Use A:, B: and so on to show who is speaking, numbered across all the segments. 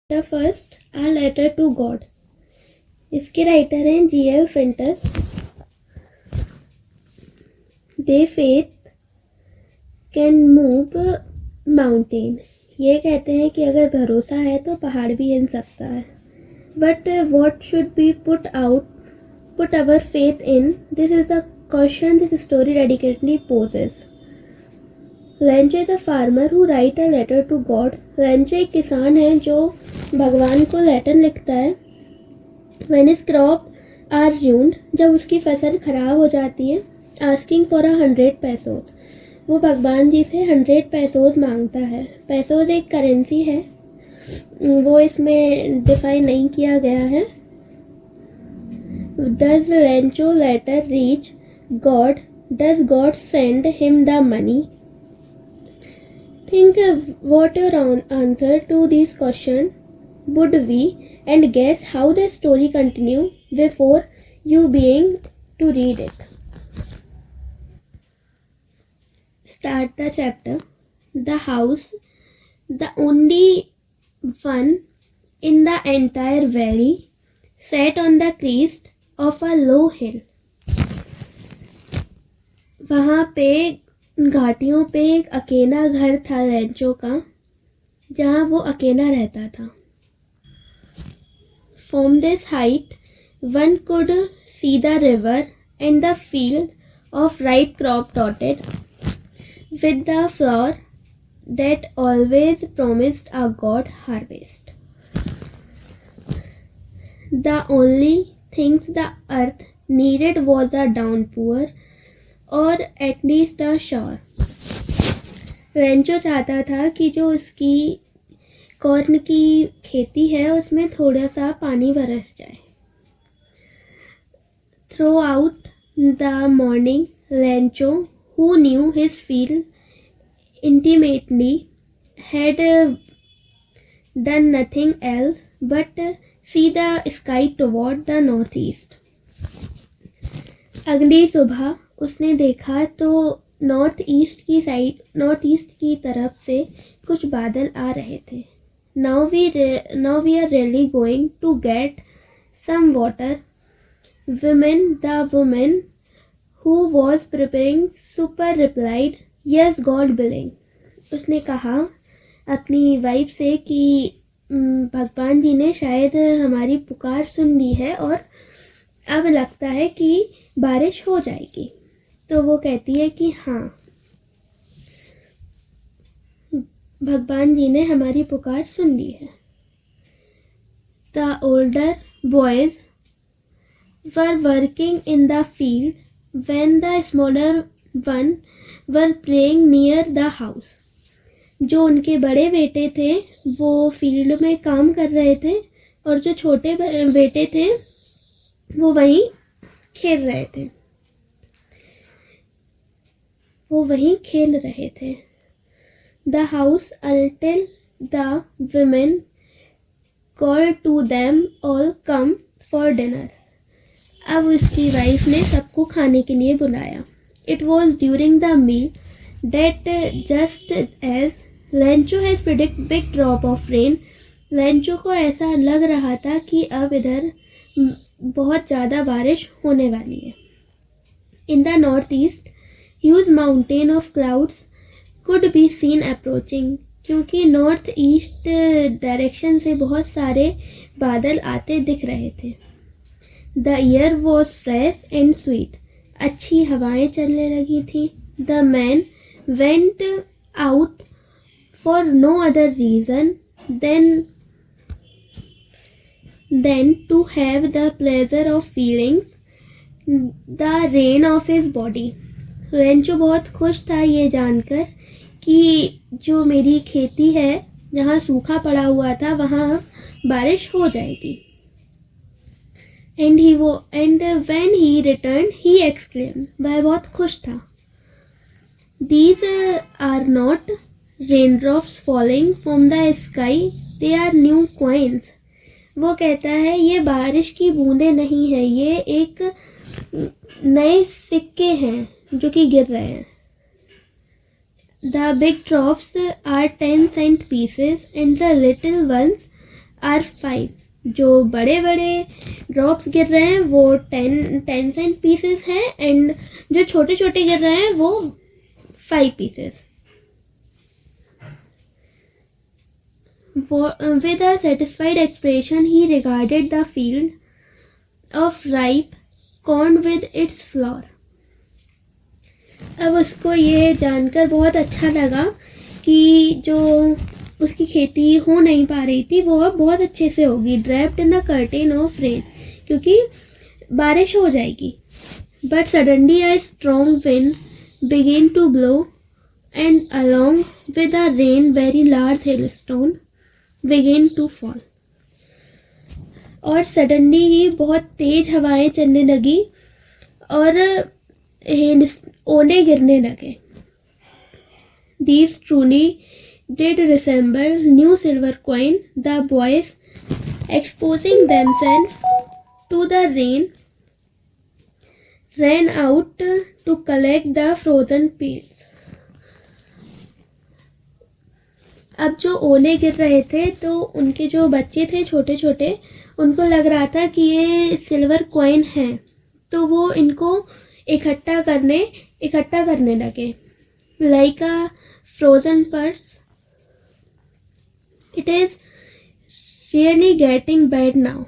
A: The first a letter to God. इसके writer हैं G.L. Fintus। They faith can move mountain. ये कहते हैं कि अगर भरोसा है तो पहाड़ भी हिल सकता है। But what should be put our faith in? This is the question this story dedicatedly poses. Lencho is a farmer who write a letter to God. Lencho एक किसान है जो भगवान को लेटर लिखता है। When his crop are ruined, जब उसकी फसल खराब हो जाती है, asking for 100 pesos, वो भगवान जी से 100 pesos मांगता है। pesos एक करेंसी है, वो इसमें डिफाइन नहीं किया गया है। Does Lencho letter reach God? Does God send him the money? Think what your answer to these questions would be and guess how the story continue before you begin to read it. Start the chapter. The house, the only one in the entire valley, sat on the crest of a low hill. वहाँ पे घाटियों पे एक अकेला घर था Lencho का, जहाँ वो अकेला रहता था। From this height, one could see the river and the field of ripe crop dotted with the flower that always promised a good harvest. The only things the earth needed was a downpour or at least a shower. Lencho चाहता था कि जो उसकी corn की खेती है उसमें थोड़ा सा पानी बरस जाए। Through out the morning Lencho, who knew his field intimately, had done nothing else but see the sky toward the north east. अगली सुबह उसने देखा तो नॉर्थ ईस्ट की तरफ से कुछ बादल आ रहे थे। Now we are really going to get some water. The woman who was preparing supper replied, yes, God willing. उसने कहा अपनी वाइफ से कि भगवान जी ने शायद हमारी पुकार सुन ली है और अब लगता है कि बारिश हो जाएगी। तो वो कहती है कि हाँ, भगवान जी ने हमारी पुकार सुन ली है। The older boys were working in the field when the smaller one were playing near the house. जो उनके बड़े बेटे थे वो फील्ड में काम कर रहे थे और जो छोटे बेटे थे वो वहीं खेल रहे थे। The house until the women called to them all come for dinner. अब उसकी वाइफ ने सबको खाने के लिए बुलाया। It was during the meal that just as Lencho has predicted big drop of rain, Lencho को ऐसा लग रहा था कि अब इधर बहुत ज़्यादा बारिश होने वाली है। In the northeast, huge mountain of clouds could be seen approaching, क्योंकि नॉर्थ ईस्ट डायरेक्शन से बहुत सारे बादल आते दिख रहे थे। The air was fresh and sweet. अच्छी हवाएं चलने लगी थी। The man went out for no other reason than to have the pleasure of feeling the rain of his body. Lencho बहुत खुश था ये जानकर कि जो मेरी खेती है जहाँ सूखा पड़ा हुआ था वहाँ बारिश हो जाएगी। And when he returned, he exclaimed, वह बहुत खुश था। These are not raindrops falling from the sky, they are new coins. वो कहता है ये बारिश की बूंदें नहीं है, ये एक नए सिक्के हैं जो कि गिर रहे हैं। The big drops are 10-cent pieces and the little ones are 5. जो बड़े बड़े ड्रॉप्स गिर रहे हैं वो 10 सेंट पीसेस हैं एंड जो छोटे छोटे गिर रहे हैं वो 5 pieces. With a satisfied expression he regarded the field of ripe corn with its flour. अब उसको ये जानकर बहुत अच्छा लगा कि जो उसकी खेती हो नहीं पा रही थी वो अब बहुत अच्छे से होगी. Draped in the curtain of rain, क्योंकि बारिश हो जाएगी. But suddenly a strong wind began to blow and along with the rain very large hailstone began to fall. और सडनली ही बहुत तेज हवाएं चलने लगी और ओले गिरने लगे. These truly did resemble new silver coin. The boys, exposing themselves to the rain, ran out to collect the frozen peas. अब जो ओले गिर रहे थे तो उनके जो बच्चे थे छोटे छोटे, उनको लग रहा था कि ये सिल्वर कॉइन है, तो वो इनको इकट्ठा करने लगे. Like a frozen purse. It is really getting bad now.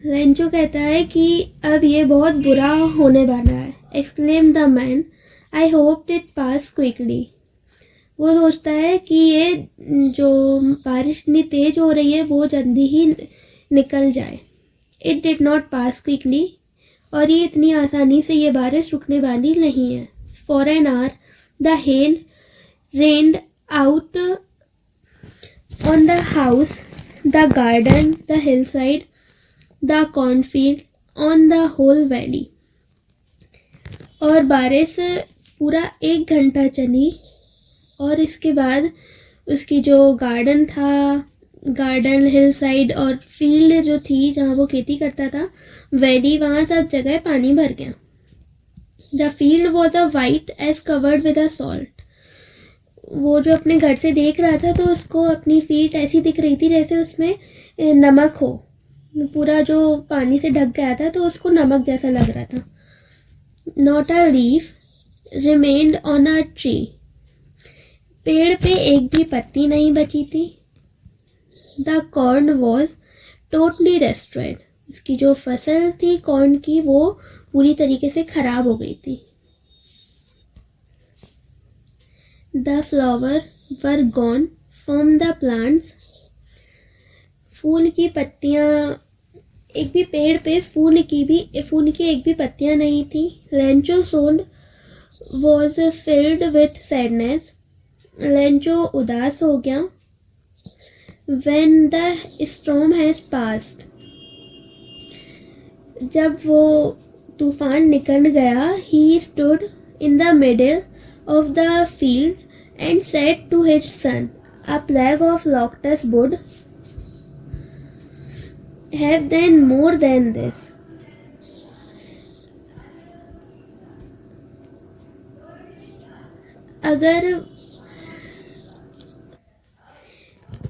A: Lencho कहता है कि अब ये बहुत बुरा होने वाला है. Exclaim the man. I hope it pass quickly. वो सोचता है कि ये जो बारिश इतनी तेज हो रही है वो जल्दी ही निकल जाए. It did not pass quickly. और ये इतनी आसानी से ये बारिश रुकने वाली नहीं है. For an hour the hail rained out on the house, the garden, the hillside, the cornfield, on the whole valley. और बारिश पूरा 1 घंटा चली और इसके बाद उसकी जो गार्डन था, गार्डन, हिल साइड और फील्ड जो थी जहाँ वो खेती करता था, वैली, वहाँ सब जगह पानी भर गया. The field was a white as covered with a salt. वो जो अपने घर से देख रहा था तो उसको अपनी फील्ड ऐसी दिख रही थी जैसे उसमें नमक हो. पूरा जो पानी से ढक गया था तो उसको नमक जैसा लग रहा था. Not a leaf remained on a tree. पेड़ पे एक भी पत्ती नहीं बची थी. The corn was totally destroyed. उसकी जो फसल थी कॉर्न की वो पूरी तरीके से खराब हो गई थी. The flower were gone from the plants. फूल की पत्तियाँ, एक भी पेड़ पे फूल की एक भी पत्तियाँ नहीं थी. Lencho soul was filled with sadness. Lencho उदास हो गया. When the storm has passed. जब वो तूफान निकल गया, he stood in the middle of the field and said to his son, a plague of locusts would have done more than this.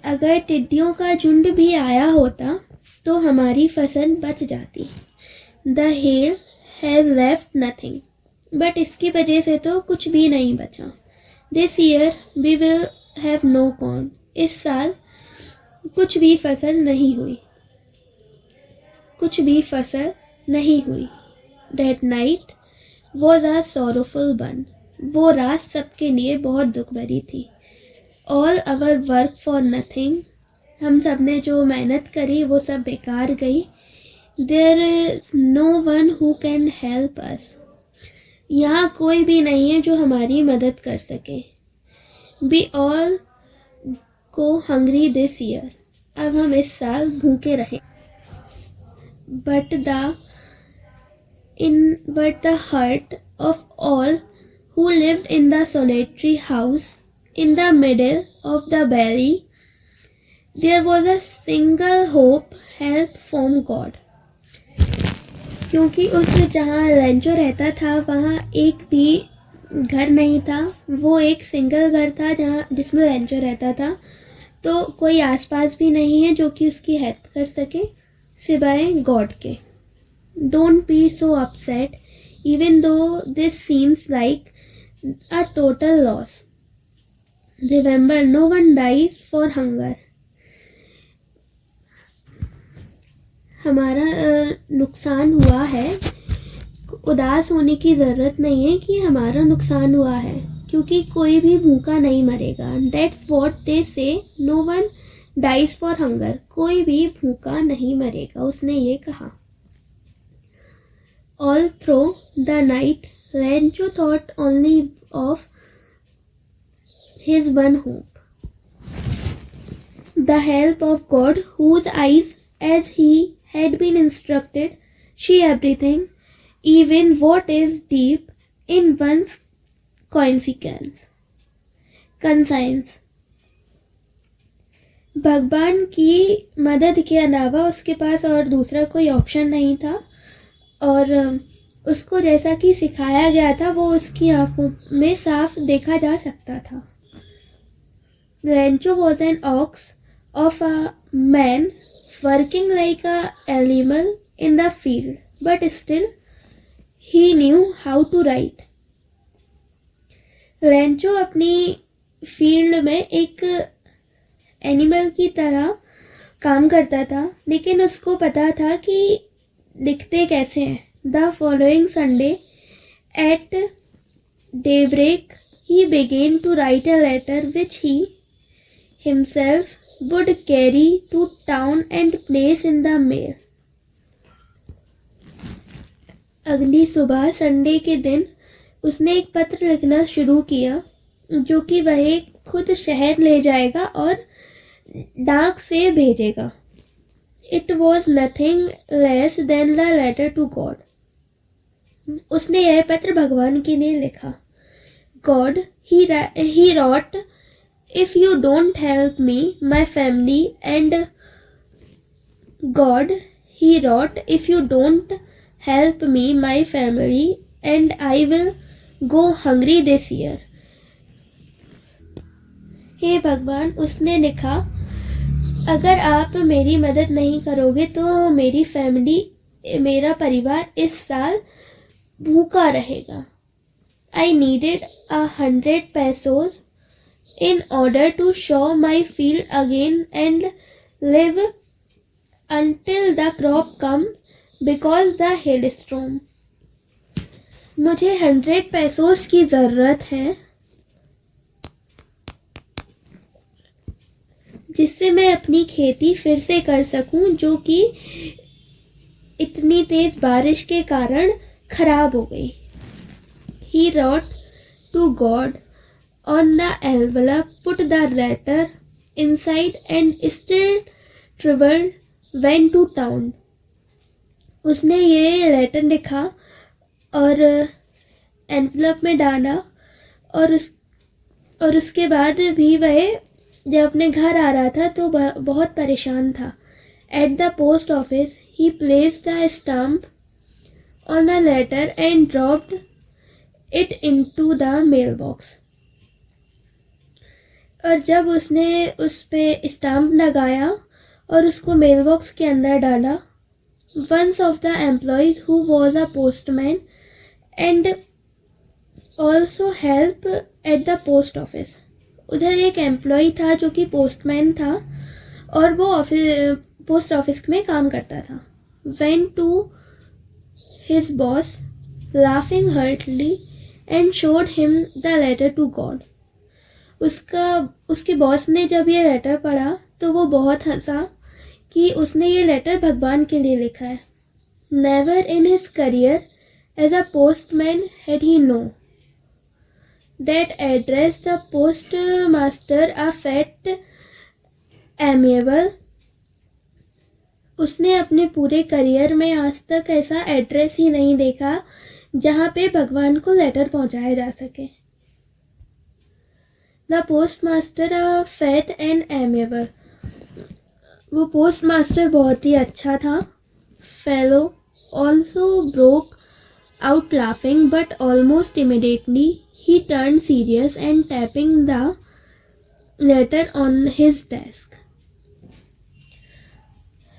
A: अगर टिड्डियों का झुंड भी आया होता तो हमारी फसल बच जाती. The hail has left nothing. But इसकी वजह से तो कुछ भी नहीं बचा. This year we will have no corn. इस साल कुछ भी फसल नहीं हुई. That night was a sorrowful one. वो रात सबके लिए बहुत दुख भरी थी. All our work for nothing. हम सब ने जो मेहनत करी वो सब बेकार गई. There is no one who can help us. यहाँ कोई भी नहीं है जो हमारी मदद कर सके. We all go hungry this year. अब हम इस साल भूखे रहे. But the heart of all who lived in the solitary house in the middle of the valley, there was a single hope, help from God. क्योंकि उस जहाँ Lencho रहता था वहाँ एक भी घर नहीं था. वो एक सिंगल घर था जहाँ जिसमें लेंचो रहता था. तो कोई आसपास भी नहीं है जो कि उसकी हेल्प कर सके सिवाय गॉड के. Don't be so upset even though this seems like a total loss. Remember, no one dies for hunger. हमारा नुकसान हुआ है, उदास होने की ज़रूरत नहीं है कि हमारा नुकसान हुआ है, क्योंकि कोई भी भूखा नहीं मरेगा. That's what they say, no one dies for hunger. कोई भी भूखा नहीं मरेगा, उसने ये कहा. All through the night, Rancho thought only of his one hope, the help of God, whose eyes, as he had been instructed, see everything, even what is deep in one's conscience. भगवान की मदद के अलावा उसके पास और दूसरा कोई option नहीं था, और उसको जैसा कि सिखाया गया था वो उसकी आंखों में साफ देखा जा सकता था. Rancho was an ox of a man working like a animal in the field, but still he knew how to write. Rancho अपनी फील्ड में एक एनिमल की तरह काम करता था, लेकिन उसको पता था कि लिखते कैसे हैं. The following Sunday at daybreak he began to write a letter which he himself would carry to town and place in the mail. अगली सुबह संडे के दिन उसने एक पत्र लिखना शुरू किया जो कि वह खुद शहर ले जाएगा और डाक से भेजेगा. It was nothing less than the letter to God. उसने यह पत्र भगवान के लिए लिखा. God, he wrote, if you don't help me, my family, and God, he wrote, if you don't help me, my family, and I will go hungry this year. हे भगवान, उसने लिखा, अगर आप मेरी मदद नहीं करोगे तो मेरी फैमिली, मेरा परिवार इस साल भूखा रहेगा. I needed 100 pesos in order to sow my field again and live until the crop comes because the hailstorm. मुझे 100 pesos की ज़रूरत है जिससे मैं अपनी खेती फिर से कर सकूं, जो कि इतनी तेज बारिश के कारण खराब हो गई. He wrote to God on the envelope, put the letter inside and still traveled, went to town. उसने ये लेटर लिखा और एनवेलप में डाला और उसके बाद भी वह जब अपने घर आ रहा था तो बहुत परेशान था. At the post office, he placed the stamp on the letter and dropped it into the mailbox. और जब उसने उस पे स्टाम्प लगाया और उसको मेल बॉक्स के अंदर डाला, one of the employees who was a postman and also help at the post office. उधर एक एम्प्लॉय था जो कि पोस्टमैन था और वो पोस्ट ऑफिस में काम करता था. Went to his boss, laughing heartily, and showed him the letter to God. उसके बॉस ने जब ये लेटर पढ़ा तो वो बहुत हंसा कि उसने ये लेटर भगवान के लिए लिखा है. Never in his career as a postman had he known that address the postmaster a fat amiable. उसने अपने पूरे करियर में आज तक ऐसा एड्रेस ही नहीं देखा जहाँ पे भगवान को लेटर पहुँचाया जा सके. The postmaster a fat and amiable. वो पोस्ट मास्टर बहुत ही अच्छा था. Fellow also broke out laughing, but almost immediately he turned serious and tapping the letter on his desk.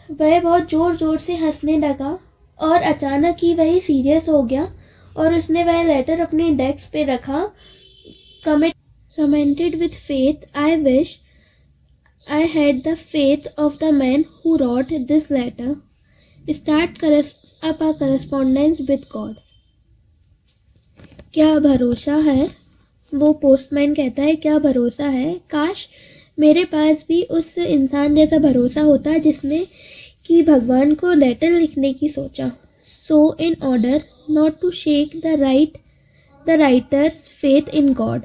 A: वह बहुत ज़ोर ज़ोर से हंसने लगा और अचानक ही वह सीरियस हो गया और उसने वह लेटर अपनी डेस्क पे रखा. Commented with faith, I wish I had the faith of the man who wrote this letter. Start up a correspondence with God. क्या भरोसा है, वो पोस्टमैन कहता है, क्या भरोसा है, काश मेरे पास भी उस इंसान जैसा भरोसा होता जिसने कि भगवान को लेटर लिखने की सोचा. So in order not to shake the writer's faith in God,